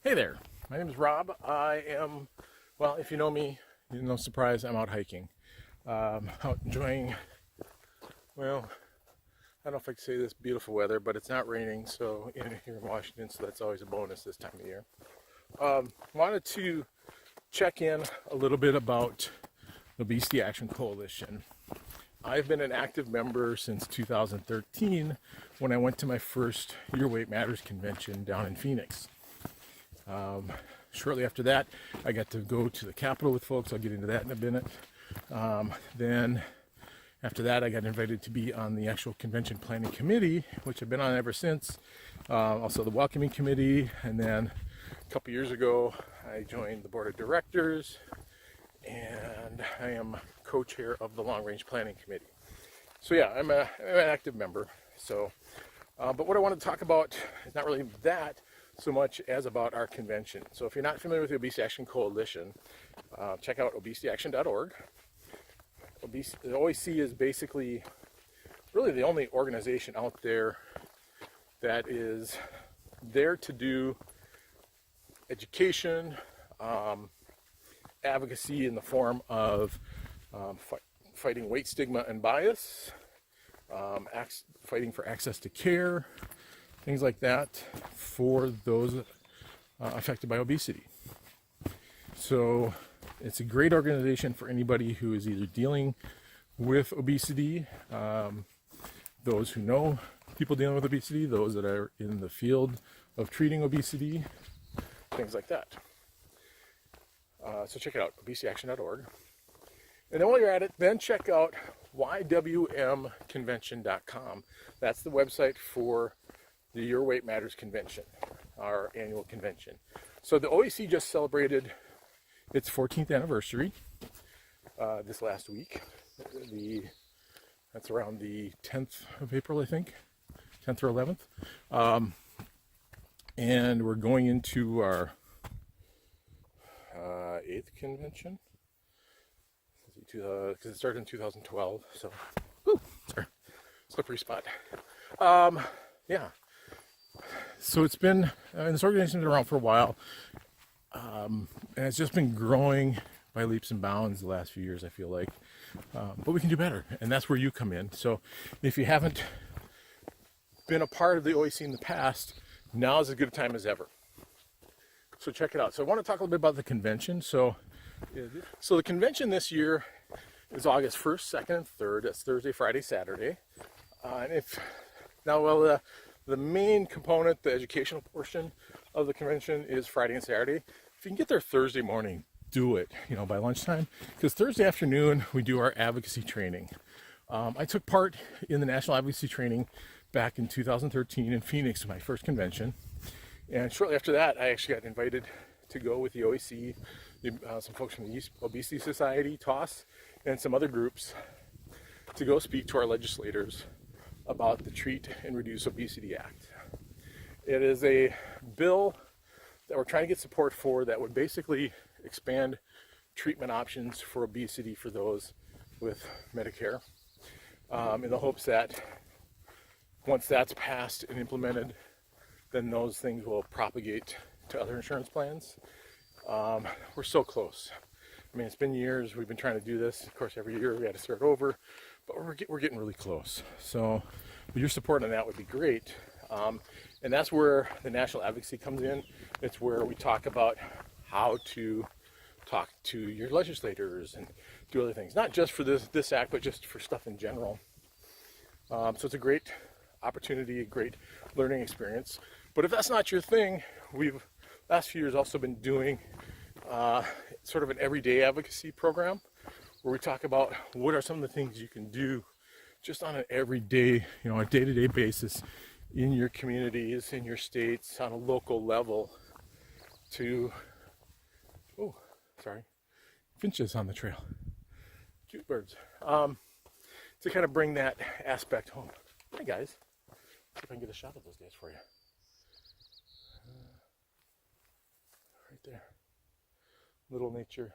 Hey there, my name is Rob. I am, well, if you know me, no surprise, I'm out hiking. Out enjoying, well, I don't know if I can say this beautiful weather, but it's not raining here in Washington, so that's always a bonus this time of year. Wanted to check in a little bit about the Obesity Action Coalition. I've been an active member since 2013 when I went to my first Your Weight Matters convention down in Phoenix. Shortly after that, I got to go to the Capitol with folks. I'll get into that in a minute. Then after that, I got invited to be on the actual convention planning committee, which I've been on ever since. Also the welcoming committee. And then a couple years ago, I joined the board of directors, and I am co-chair of the long range planning committee. So yeah, I'm an active member. So, but what I want to talk about is not really that so much as about our convention. So if you're not familiar with the Obesity Action Coalition, check out obesityaction.org. The OAC is basically really the only organization out there that is there to do education, advocacy in the form of fighting weight stigma and bias, fighting for access to care, things like that for those affected by obesity. So it's a great organization for anybody who is either dealing with obesity, those who know people dealing with obesity, those that are in the field of treating obesity, things like that. So check it out, obesityaction.org. And then while you're at it, then check out YWM2019.com. That's the website for the Your Weight Matters convention, our annual convention. So the OAC just celebrated its 14th anniversary this last week. That's around the 10th of April, I think, 10th or 11th. And we're going into our 8th convention, because it started in 2012. So, sorry, slippery spot. Yeah. So it's been, this organization's been around for a while, and it's just been growing by leaps and bounds the last few years, I feel like. But we can do better, and that's where you come in. So if you haven't been a part of the OAC in the past, now is as good a time as ever. So check it out. So I want to talk a little bit about the convention. So the convention this year is August 1st, 2nd, and 3rd. That's Thursday, Friday, Saturday. The main component, the educational portion of the convention, is Friday and Saturday. If you can get there Thursday morning, do it, by lunchtime. Because Thursday afternoon, we do our advocacy training. I took part in the national advocacy training back in 2013 in Phoenix, my first convention. And shortly after that, I actually got invited to go with the OAC, some folks from the Obesity Society, TOS, and some other groups to go speak to our legislators about the Treat and Reduce Obesity Act. It is a bill that we're trying to get support for that would basically expand treatment options for obesity for those with Medicare, in the hopes that once that's passed and implemented, then those things will propagate to other insurance plans. We're so close. I mean, it's been years. We've been trying to do this. Of course, every year we had to start over, but we're getting really close. So your support on that would be great. And that's where the national advocacy comes in. It's where we talk about how to talk to your legislators and do other things, not just for this act, but just for stuff in general. So it's a great opportunity, a great learning experience. But if that's not your thing, we've last few years also been doing sort of an everyday advocacy program where we talk about what are some of the things you can do just on an everyday, a day-to-day basis in your communities, in your states, on a local level to, finches on the trail, cute birds, to kind of bring that aspect home. Hi guys, see if I can get a shot of those guys for you. Right there, little nature.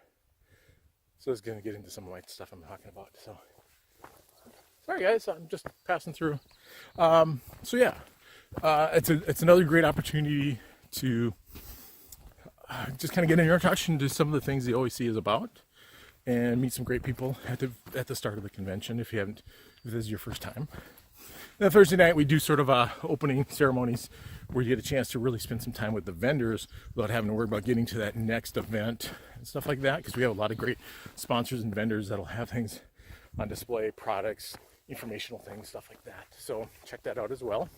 So it's going to get into some of my stuff I'm talking about. So sorry guys, I'm just passing through. It's another great opportunity to just kind of get an introduction to some of the things the OEC is about, and meet some great people at the start of the convention if this is your first time. Then Thursday night we do sort of opening ceremonies where you get a chance to really spend some time with the vendors without having to worry about getting to that next event and stuff like that, because we have a lot of great sponsors and vendors that'll have things on display, products, informational things, stuff like that. So check that out as well.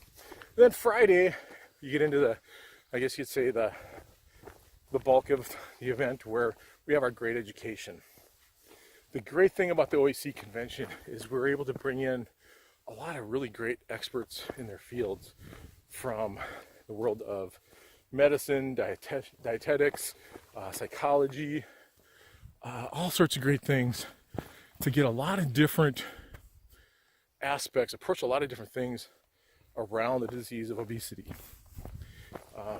And then Friday you get into I guess you'd say the bulk of the event, where we have our great education. The great thing about the OEC convention is we're able to bring in a lot of really great experts in their fields from the world of medicine, dietetics, psychology, all sorts of great things, to get a lot of different aspects, approach a lot of different things around the disease of obesity,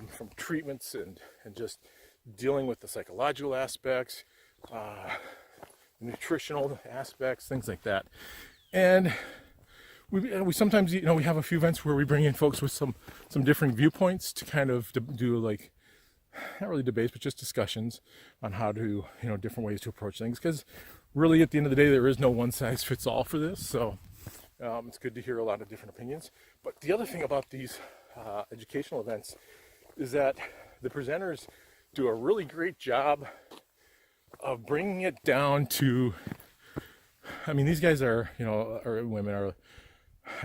from treatments and just dealing with the psychological aspects, nutritional aspects, things like that. And we sometimes, we have a few events where we bring in folks with some different viewpoints to kind of do, like, not really debates, but just discussions on how to, different ways to approach things. Because really, at the end of the day, there is no one size fits all for this. So it's good to hear a lot of different opinions. But the other thing about these educational events is that the presenters do a really great job of bringing it down to, these guys are, or women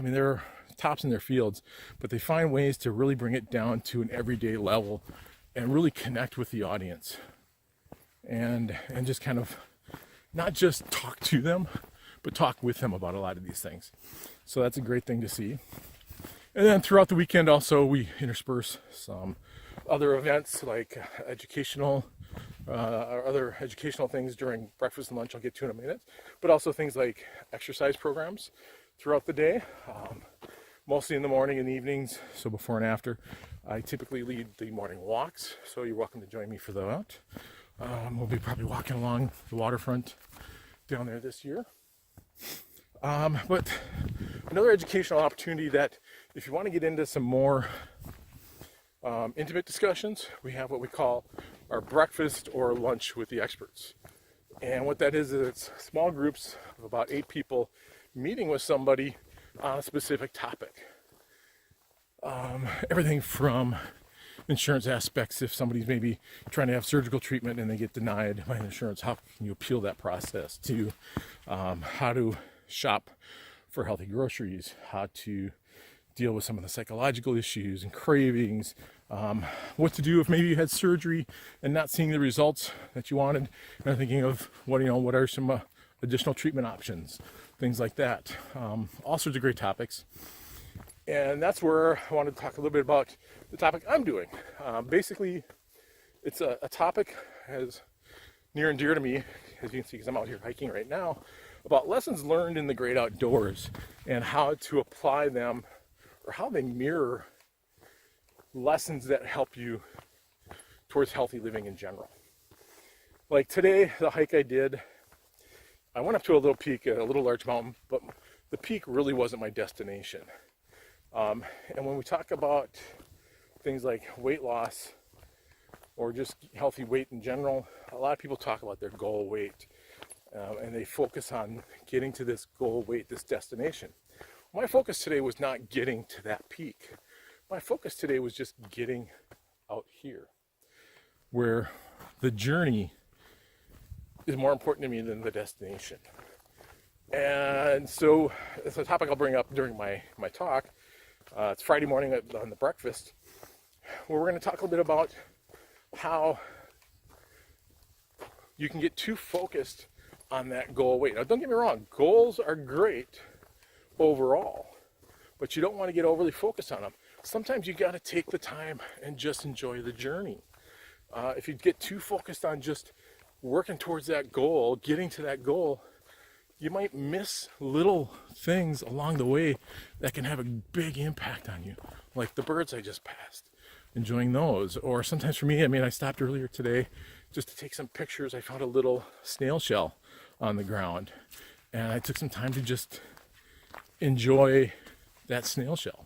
they're tops in their fields, but they find ways to really bring it down to an everyday level and really connect with the audience, and just kind of not just talk to them, but talk with them about a lot of these things. So that's a great thing to see. And then throughout the weekend also we intersperse some other events like educational or other educational things during breakfast and lunch I'll get to in a minute, but also things like exercise programs throughout the day, mostly in the morning and evenings, so before and after. I typically lead the morning walks, so you're welcome to join me for that. We'll be probably walking along the waterfront down there this year. But another educational opportunity that, if you want to get into some more intimate discussions, we have what we call our breakfast or lunch with the experts. And what that is it's small groups of about 8 people meeting with somebody on a specific topic. Everything from insurance aspects, if somebody's maybe trying to have surgical treatment and they get denied by insurance, how can you appeal that process, to how to shop for healthy groceries, how to deal with some of the psychological issues and cravings, what to do if maybe you had surgery and not seeing the results that you wanted, and thinking of what are some additional treatment options, things like that. All sorts of great topics. And that's where I wanted to talk a little bit about the topic I'm doing. Basically, it's a topic as near and dear to me, as you can see, because I'm out here hiking right now, about lessons learned in the great outdoors and how to apply them, or how they mirror lessons that help you towards healthy living in general. Like today, the hike I did, I went up to a little peak, a little large mountain, but the peak really wasn't my destination. And when we talk about things like weight loss or just healthy weight in general, a lot of people talk about their goal weight, and they focus on getting to this goal weight, this destination. My focus today was not getting to that peak. My focus today was just getting out here, where the journey is more important to me than the destination. And so it's a topic I'll bring up during my talk. It's Friday morning on the breakfast, where we're going to talk a little bit about how you can get too focused on that goal weight. Now, don't get me wrong, goals are great overall, but you don't want to get overly focused on them. Sometimes you got to take the time and just enjoy the journey. If you get too focused on just working towards that goal, getting to that goal, you might miss little things along the way that can have a big impact on you, like the birds I just passed, enjoying those. Or sometimes for me, I stopped earlier today just to take some pictures. I found a little snail shell on the ground, and I took some time to just enjoy that snail shell.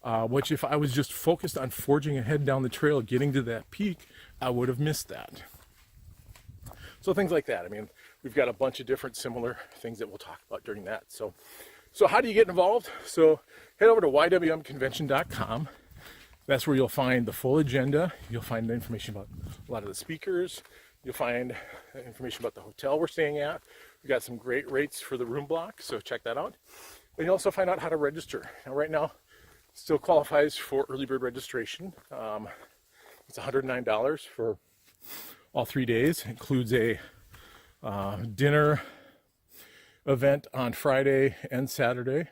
which if I was just focused on forging ahead down the trail, getting to that peak, I would have missed that. So things like that. I mean, we've got a bunch of different similar things that we'll talk about during that. So how do you get involved? So head over to YWM2019.com. That's where you'll find the full agenda. You'll find information about a lot of the speakers. You'll find information about the hotel we're staying at. We've got some great rates for the room block, so check that out. And you'll also find out how to register. Now, right now, still qualifies for early bird registration. It's $109 for all 3 days. It includes a dinner event on Friday and Saturday,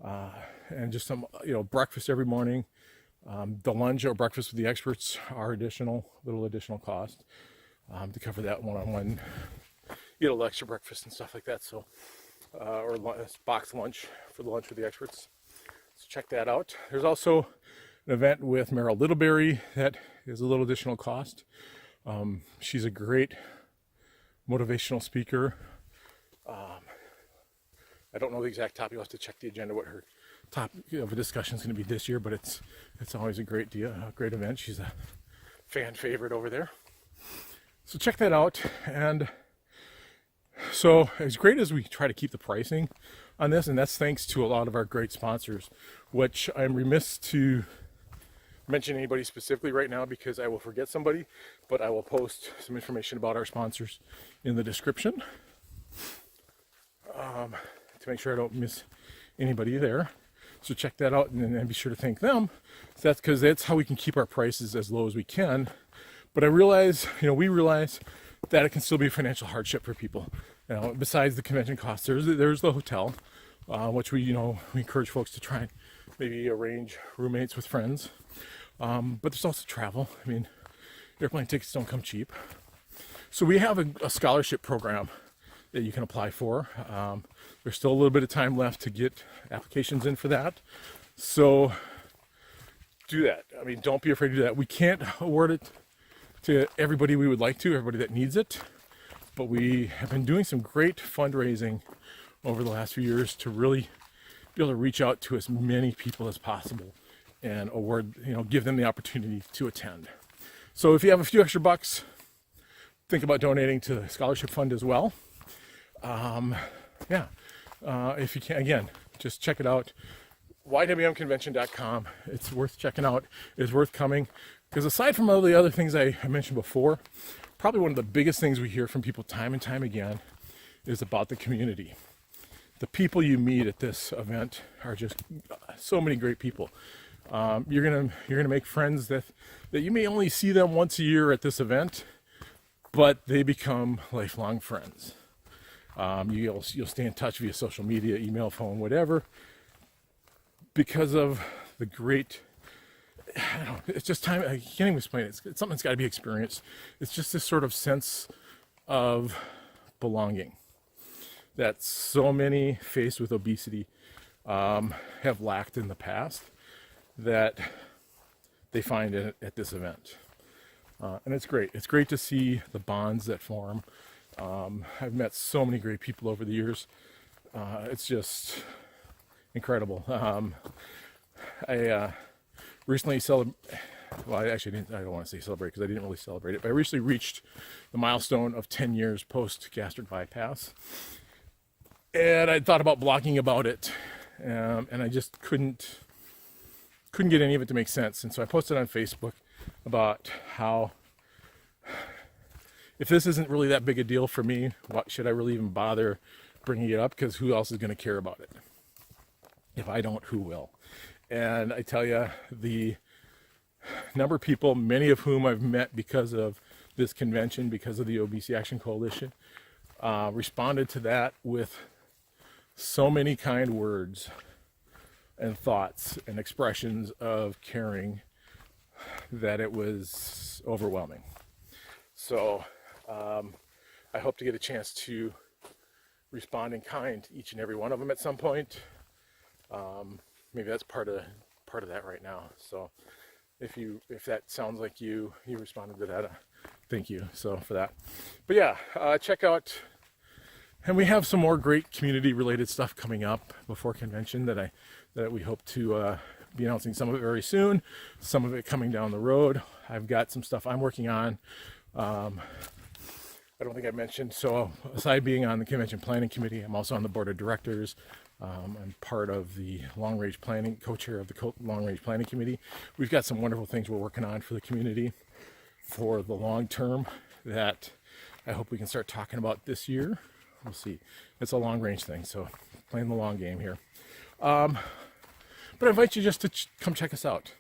and just some breakfast every morning. The lunch or breakfast with the experts are little additional cost to cover that one-on-one. You get a little extra breakfast and stuff like that. So or box lunch for the lunch with the experts. So check that out. There's also an event with Meryl Littleberry that is a little additional cost. She's a great motivational speaker. I don't know the exact topic. You'll have to check the agenda what her topic of a discussion is going to be this year, but it's always a great event. She's a fan favorite over there. So check that out. And so as great as we try to keep the pricing on this, and that's thanks to a lot of our great sponsors, which I'm remiss to mention anybody specifically right now because I will forget somebody, but I will post some information about our sponsors in the description to make sure I don't miss anybody there. So check that out and be sure to thank them. So that's because that's how we can keep our prices as low as we can. But I realize, we realize that it can still be a financial hardship for people. Besides the convention costs, there's the hotel, which we encourage folks to try and maybe arrange roommates with friends. But there's also travel. I mean, airplane tickets don't come cheap. So we have a scholarship program that you can apply for. There's still a little bit of time left to get applications in for that. So do that. I mean, don't be afraid to do that. We can't award it to everybody we would like to, everybody that needs it. But we have been doing some great fundraising over the last few years to really be able to reach out to as many people as possible and award, give them the opportunity to attend. So if you have a few extra bucks, think about donating to the scholarship fund as well. If you can, again, just check it out. YWMconvention.com. It's worth checking out. It's worth coming because aside from all the other things I mentioned before, probably one of the biggest things we hear from people time and time again is about the community. The people you meet at this event are just so many great people. You're gonna make friends that you may only see them once a year at this event, but they become lifelong friends. You'll stay in touch via social media, email, phone, whatever, because of the great. It's just time. I can't even explain it. It's something that's got to be experienced. It's just this sort of sense of belonging that so many faced with obesity have lacked in the past that they find at this event. And it's great. It's great to see the bonds that form. I've met so many great people over the years. It's just incredible. I recently I don't want to say celebrate because I didn't really celebrate it, but I recently reached the milestone of 10 years post gastric bypass. And I thought about blogging about it, and I just couldn't get any of it to make sense. And so I posted on Facebook about how if this isn't really that big a deal for me, what should I really even bother bringing it up? Because who else is going to care about it? If I don't, who will? And I tell you, the number of people, many of whom I've met because of this convention, because of the Obesity Action Coalition, responded to that with so many kind words and thoughts and expressions of caring that it was overwhelming. So I hope to get a chance to respond in kind to each and every one of them at some point. Maybe that's part of that right now. So if that sounds like you responded to that, thank you. So for that, but yeah, check out. And we have some more great community-related stuff coming up before convention that we hope to be announcing some of it very soon, some of it coming down the road. I've got some stuff I'm working on. I don't think I mentioned, so aside being on the convention planning committee, I'm also on the board of directors. I'm part of the long range planning, co-chair of the long range planning committee. We've got some wonderful things we're working on for the community for the long term that I hope we can start talking about this year. We'll see. It's a long range thing, so playing the long game here. But I invite you just to come check us out.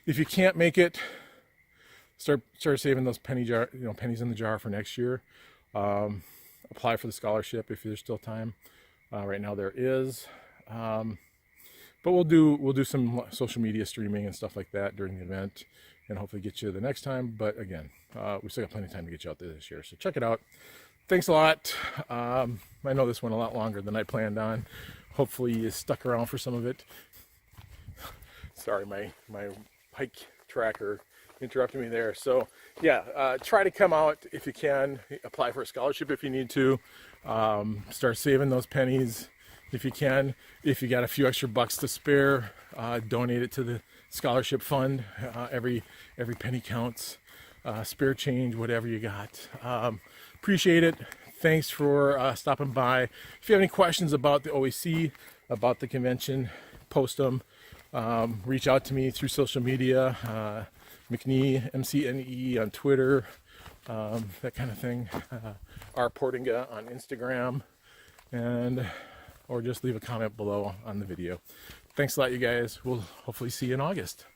If you can't make it, start saving those pennies in the jar for next year. Apply for the scholarship if there's still time. Right now there is. But we'll do some social media streaming and stuff like that during the event, and hopefully get you the next time. But again, we still got plenty of time to get you out there this year, so check it out. Thanks a lot. I know this went a lot longer than I planned on. Hopefully you stuck around for some of it. Sorry, my hike tracker interrupted me there. So yeah, try to come out if you can. Apply for a scholarship if you need to. Start saving those pennies if you can. If you got a few extra bucks to spare, donate it to the scholarship fund. Every penny counts. Spare change, whatever you got. Appreciate it. Thanks for stopping by. If you have any questions about the OAC, about the convention, post them. Reach out to me through social media. McNee, MCNE on Twitter, that kind of thing. R. Portinga on Instagram, or just leave a comment below on the video. Thanks a lot, you guys. We'll hopefully see you in August.